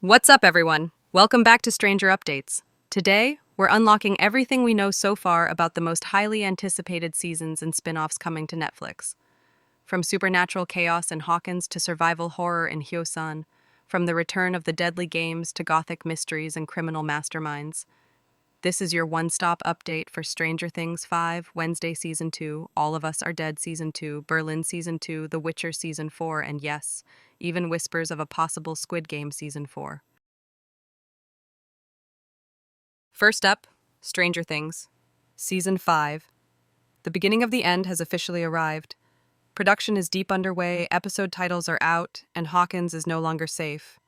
What's up, everyone? Welcome back to Stranger Updates. Today, we're unlocking everything we know so far about the most highly anticipated seasons and spin offs coming to Netflix. From supernatural chaos in Hawkins to survival horror in Hyosan, from the return of the deadly games to gothic mysteries and criminal masterminds. This is your one stop update for Stranger Things 5, Wednesday Season 2, All of Us Are Dead Season 2, Berlin Season 2, The Witcher Season 4, and yes, even whispers of a possible Squid Game Season 4. First up, Stranger Things, Season 5. The beginning of the end has officially arrived. Production is deep underway, episode titles are out, and Hawkins is no longer safe.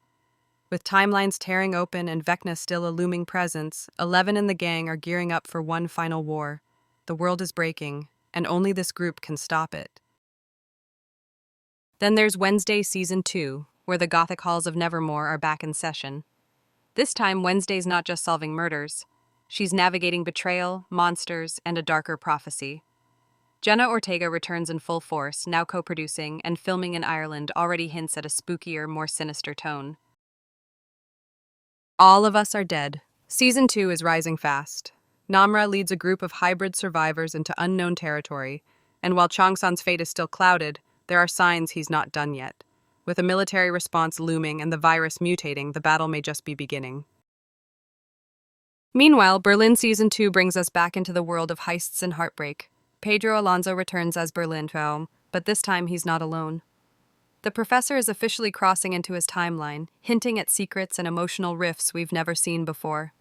With timelines tearing open and Vecna still a looming presence, Eleven and the gang are gearing up for one final war. The world is breaking, and only this group can stop it. Then there's Wednesday Season 2, where the Gothic halls of Nevermore are back in session. This time, Wednesday's not just solving murders. She's navigating betrayal, monsters, and a darker prophecy. Jenna Ortega returns in full force, now co-producing, and filming in Ireland already hints at a spookier, more sinister tone. All of Us Are Dead. Season 2 is rising fast. Namra leads a group of hybrid survivors into unknown territory, and while Changsan's fate is still clouded, there are signs he's not done yet. With a military response looming and the virus mutating, the battle may just be beginning. Meanwhile, Berlin Season 2 brings us back into the world of heists and heartbreak. Pedro Alonso returns as Berlin Traum, but this time he's not alone. The professor is officially crossing into his timeline, hinting at secrets and emotional rifts we've never seen before.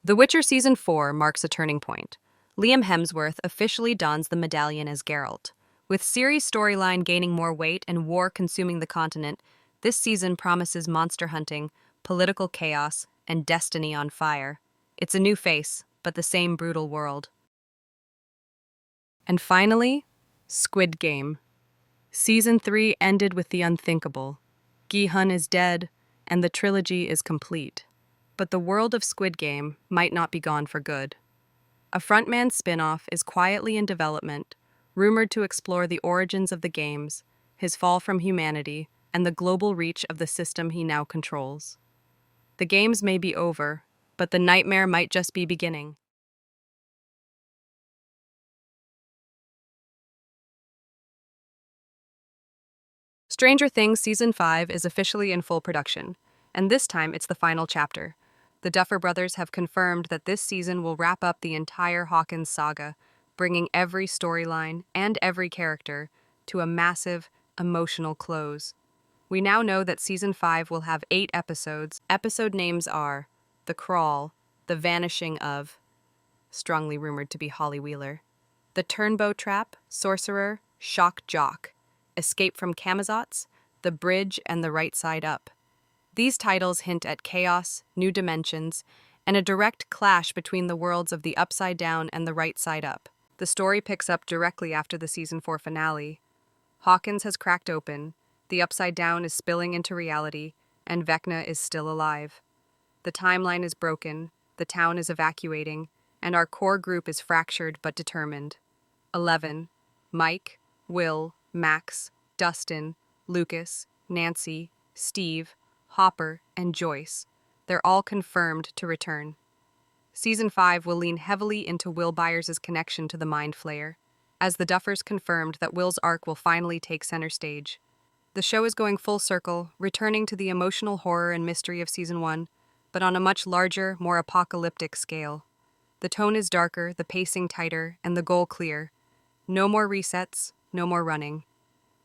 The Witcher Season 4 marks a turning point. Liam Hemsworth officially dons the medallion as Geralt. With Ciri's storyline gaining more weight and war consuming the continent, this season promises monster hunting, political chaos, and destiny on fire. It's a new face, but the same brutal world. And finally, Squid Game. Season 3 ended with the unthinkable. Gi-hun is dead, and the trilogy is complete. But the world of Squid Game might not be gone for good. A Frontman spin-off is quietly in development, rumored to explore the origins of the games, his fall from humanity, and the global reach of the system he now controls. The games may be over, but the nightmare might just be beginning. Stranger Things Season 5 is officially in full production, and this time it's the final chapter. The Duffer Brothers have confirmed that this season will wrap up the entire Hawkins saga, bringing every storyline and every character to a massive, emotional close. We now know that Season 5 will have 8 episodes. Episode names are The Crawl, The Vanishing of, strongly rumored to be Holly Wheeler, The Turnbow Trap, Sorcerer, Shock Jock, Escape from Camazotz, The Bridge, and The Right Side Up. These titles hint at chaos, new dimensions, and a direct clash between the worlds of the Upside Down and the Right Side Up. The story picks up directly after the Season 4 finale. Hawkins has cracked open, the Upside Down is spilling into reality, and Vecna is still alive. The timeline is broken, the town is evacuating, and our core group is fractured but determined. 11. Mike, Will, Max, Dustin, Lucas, Nancy, Steve, Hopper, and Joyce. They're all confirmed to return. Season 5 will lean heavily into Will Byers' connection to the Mind Flayer, as the Duffers confirmed that Will's arc will finally take center stage. The show is going full circle, returning to the emotional horror and mystery of Season 1, but on a much larger, more apocalyptic scale. The tone is darker, the pacing tighter, and the goal clear. No more resets, no more running.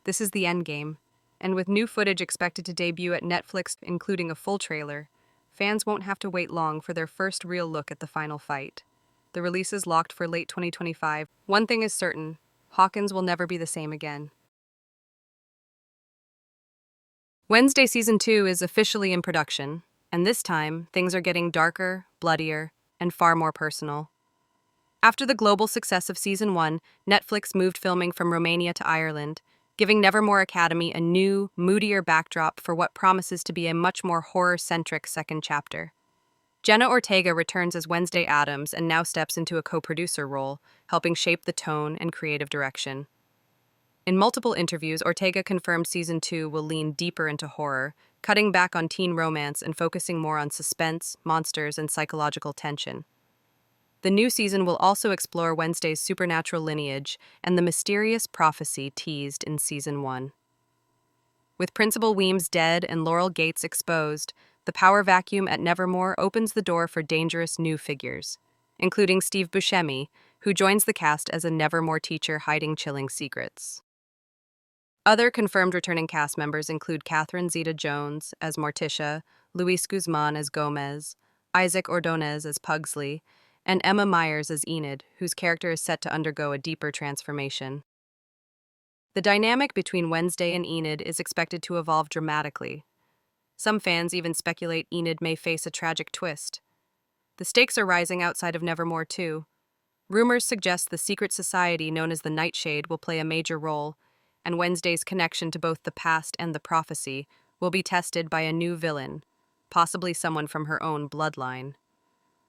This is the endgame, and with new footage expected to debut at Netflix, including a full trailer, fans won't have to wait long for their first real look at the final fight. The release is locked for late 2025. One thing is certain, Hawkins will never be the same again. Wednesday Season 2 is officially in production, and this time, things are getting darker, bloodier, and far more personal. After the global success of Season 1, Netflix moved filming from Romania to Ireland, giving Nevermore Academy a new, moodier backdrop for what promises to be a much more horror-centric second chapter. Jenna Ortega returns as Wednesday Addams and now steps into a co-producer role, helping shape the tone and creative direction. In multiple interviews, Ortega confirmed Season 2 will lean deeper into horror, cutting back on teen romance and focusing more on suspense, monsters, and psychological tension. The new season will also explore Wednesday's supernatural lineage and the mysterious prophecy teased in Season 1. With Principal Weems dead and Laurel Gates exposed, the power vacuum at Nevermore opens the door for dangerous new figures, including Steve Buscemi, who joins the cast as a Nevermore teacher hiding chilling secrets. Other confirmed returning cast members include Catherine Zeta-Jones as Morticia, Luis Guzman as Gomez, Isaac Ordonez as Pugsley, and Emma Myers as Enid, whose character is set to undergo a deeper transformation. The dynamic between Wednesday and Enid is expected to evolve dramatically. Some fans even speculate Enid may face a tragic twist. The stakes are rising outside of Nevermore, too. Rumors suggest the secret society known as the Nightshade will play a major role, and Wednesday's connection to both the past and the prophecy will be tested by a new villain, possibly someone from her own bloodline.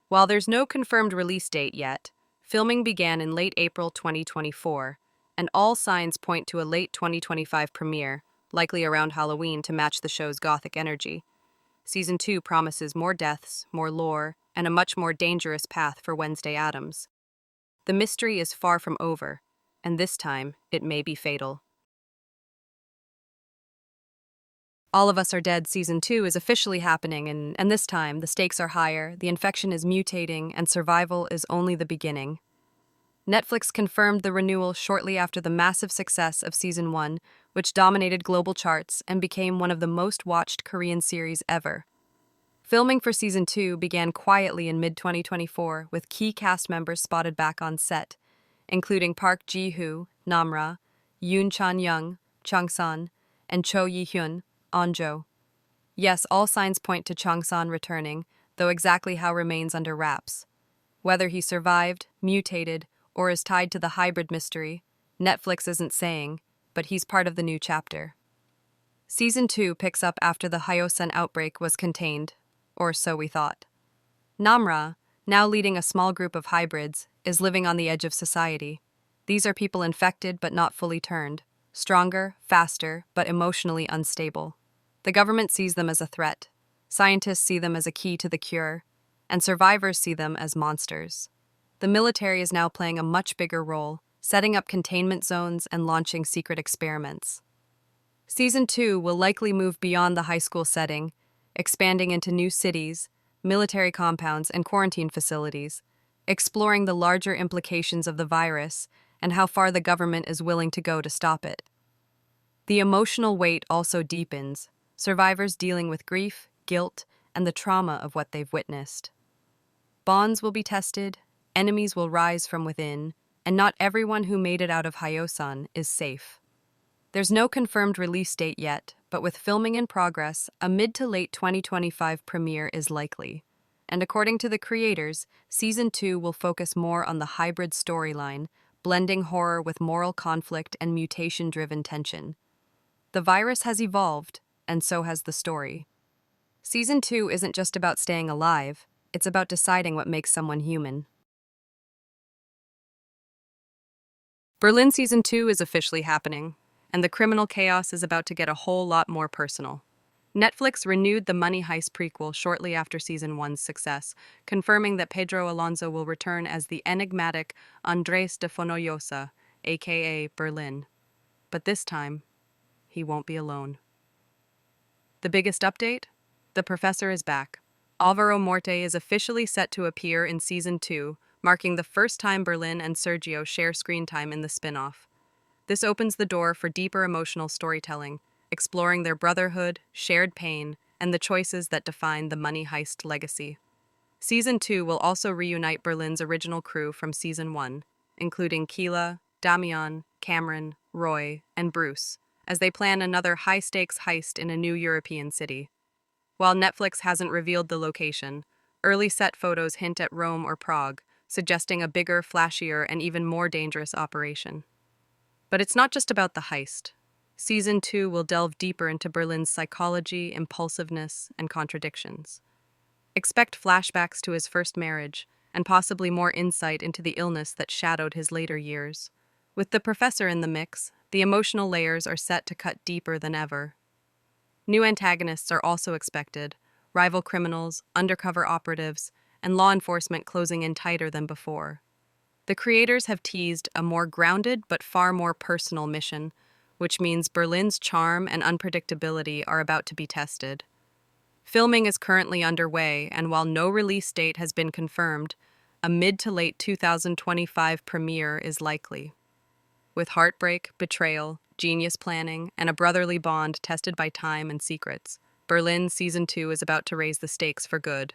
While there's no confirmed release date yet, filming began in late April 2024, and all signs point to a late 2025 premiere, likely around Halloween to match the show's gothic energy. Season 2 promises more deaths, more lore, and a much more dangerous path for Wednesday Addams. The mystery is far from over, and this time it may be fatal. All of Us Are Dead Season 2 is officially happening, and this time the stakes are higher, the infection is mutating, and survival is only the beginning. Netflix confirmed the renewal shortly after the massive success of Season 1, which dominated global charts and became one of the most watched Korean series ever. Filming for Season 2 began quietly in mid-2024, with key cast members spotted back on set, including Park Ji-hoo, Namra, Yoon Chan-young, Changsan, and Cho Yi-hyun, Onjo. Yes, all signs point to Changsan returning, though exactly how remains under wraps. Whether he survived, mutated, or is tied to the hybrid mystery, Netflix isn't saying, but he's part of the new chapter. Season 2 picks up after the Hyosan outbreak was contained, or so we thought. Namra, now leading a small group of hybrids, is living on the edge of society. These are people infected but not fully turned, stronger, faster, but emotionally unstable. The government sees them as a threat, scientists see them as a key to the cure, and survivors see them as monsters. The military is now playing a much bigger role, setting up containment zones and launching secret experiments. Season 2 will likely move beyond the high school setting, expanding into new cities, military compounds, and quarantine facilities, exploring the larger implications of the virus and how far the government is willing to go to stop it. The emotional weight also deepens, survivors dealing with grief, guilt, and the trauma of what they've witnessed. Bonds will be tested, enemies will rise from within, and not everyone who made it out of Hyosan is safe. There's no confirmed release date yet, but with filming in progress, a mid to late 2025 premiere is likely. And according to the creators, Season 2 will focus more on the hybrid storyline, blending horror with moral conflict and mutation-driven tension. The virus has evolved, and so has the story. Season 2 isn't just about staying alive, it's about deciding what makes someone human. Berlin Season 2 is officially happening, and the criminal chaos is about to get a whole lot more personal. Netflix renewed the Money Heist prequel shortly after Season 1's success, confirming that Pedro Alonso will return as the enigmatic Andrés de Fonollosa, aka Berlin. But this time, he won't be alone. The biggest update? The Professor is back. Alvaro Morte is officially set to appear in Season 2, marking the first time Berlin and Sergio share screen time in the spin-off. This opens the door for deeper emotional storytelling, exploring their brotherhood, shared pain, and the choices that define the Money Heist legacy. Season 2 will also reunite Berlin's original crew from Season 1, including Keela, Damian, Cameron, Roy, and Bruce, as they plan another high-stakes heist in a new European city. While Netflix hasn't revealed the location, early set photos hint at Rome or Prague, suggesting a bigger, flashier, and even more dangerous operation. But it's not just about the heist. Season 2 will delve deeper into Berlin's psychology, impulsiveness, and contradictions. Expect flashbacks to his first marriage, and possibly more insight into the illness that shadowed his later years. With the Professor in the mix, the emotional layers are set to cut deeper than ever. New antagonists are also expected: rival criminals, undercover operatives, and law enforcement closing in tighter than before. The creators have teased a more grounded but far more personal mission, which means Berlin's charm and unpredictability are about to be tested. Filming is currently underway, and while no release date has been confirmed, a mid to late 2025 premiere is likely. With heartbreak, betrayal, genius planning, and a brotherly bond tested by time and secrets, Berlin Season 2 is about to raise the stakes for good.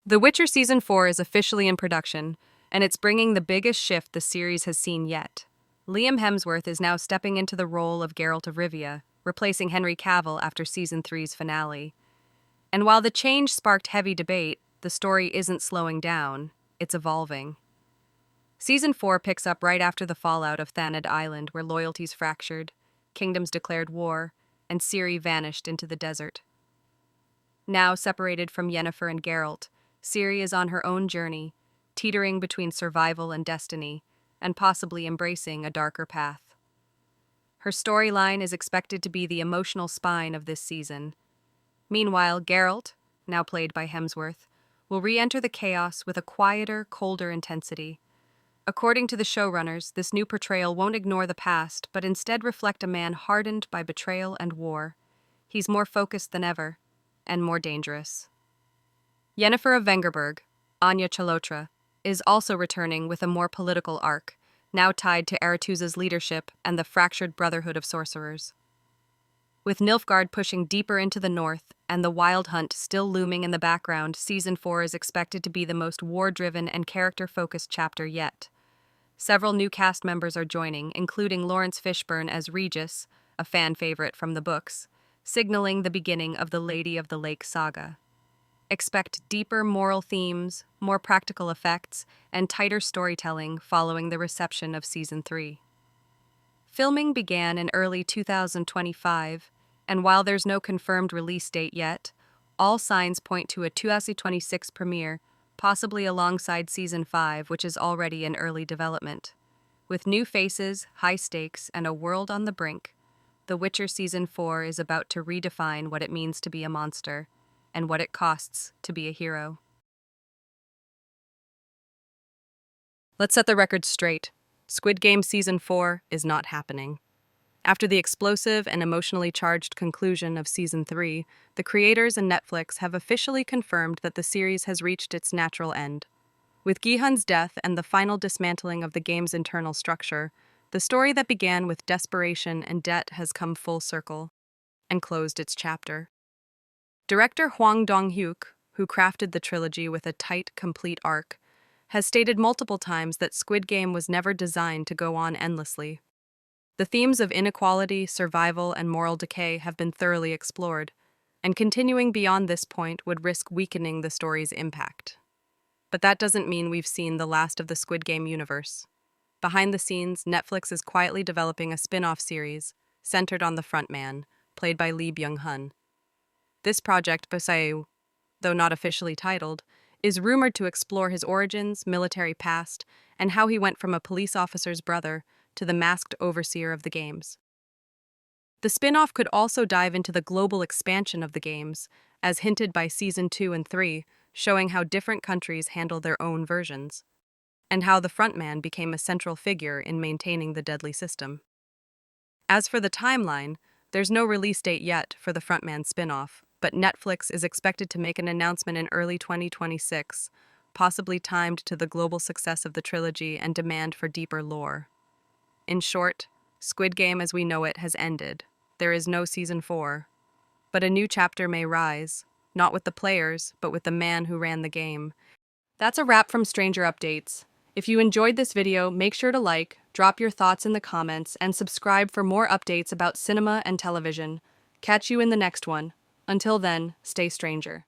The Witcher Season 4 is officially in production, and it's bringing the biggest shift the series has seen yet. Liam Hemsworth is now stepping into the role of Geralt of Rivia, replacing Henry Cavill after Season 3's finale. And while the change sparked heavy debate, the story isn't slowing down, it's evolving. Season 4 picks up right after the fallout of Thanedd Island, where loyalties fractured, kingdoms declared war, and Ciri vanished into the desert. Now separated from Yennefer and Geralt, Ciri is on her own journey, teetering between survival and destiny, and possibly embracing a darker path. Her storyline is expected to be the emotional spine of this season. Meanwhile, Geralt, now played by Hemsworth, will re-enter the chaos with a quieter, colder intensity. According to the showrunners, this new portrayal won't ignore the past, but instead reflect a man hardened by betrayal and war. He's more focused than ever, and more dangerous. Yennefer of Vengerberg, Anya Chalotra, is also returning with a more political arc, now tied to Aretuza's leadership and the fractured Brotherhood of Sorcerers. With Nilfgaard pushing deeper into the north and the Wild Hunt still looming in the background, Season 4 is expected to be the most war-driven and character-focused chapter yet. Several new cast members are joining, including Lawrence Fishburne as Regis, a fan favorite from the books, signaling the beginning of the Lady of the Lake saga. Expect deeper moral themes, more practical effects, and tighter storytelling following the reception of Season 3. Filming began in early 2025, and while there's no confirmed release date yet, all signs point to a 2026 premiere, possibly alongside Season 5, which is already in early development. With new faces, high stakes, and a world on the brink, The Witcher Season 4 is about to redefine what it means to be a monster, and what it costs to be a hero. Let's set the record straight. Squid Game Season 4 is not happening. After the explosive and emotionally charged conclusion of Season 3, the creators and Netflix have officially confirmed that the series has reached its natural end. With Gi-hun's death and the final dismantling of the game's internal structure, the story that began with desperation and debt has come full circle and closed its chapter. Director Hwang Dong-hyuk, who crafted the trilogy with a tight, complete arc, has stated multiple times that Squid Game was never designed to go on endlessly. The themes of inequality, survival, and moral decay have been thoroughly explored, and continuing beyond this point would risk weakening the story's impact. But that doesn't mean we've seen the last of the Squid Game universe. Behind the scenes, Netflix is quietly developing a spin-off series centered on the frontman, played by Lee Byung-hun. This project, Bosaeu, though not officially titled, is rumored to explore his origins, military past, and how he went from a police officer's brother to the masked overseer of the games. The spin-off could also dive into the global expansion of the games, as hinted by Season 2 and 3, showing how different countries handle their own versions, and how the frontman became a central figure in maintaining the deadly system. As for the timeline, there's no release date yet for the frontman spin-off, but Netflix is expected to make an announcement in early 2026, possibly timed to the global success of the trilogy and demand for deeper lore. In short, Squid Game as we know it has ended. There is no Season 4. But a new chapter may rise, not with the players, but with the man who ran the game. That's a wrap from Stranger Updates. If you enjoyed this video, make sure to like, drop your thoughts in the comments, and subscribe for more updates about cinema and television. Catch you in the next one. Until then, stay stranger.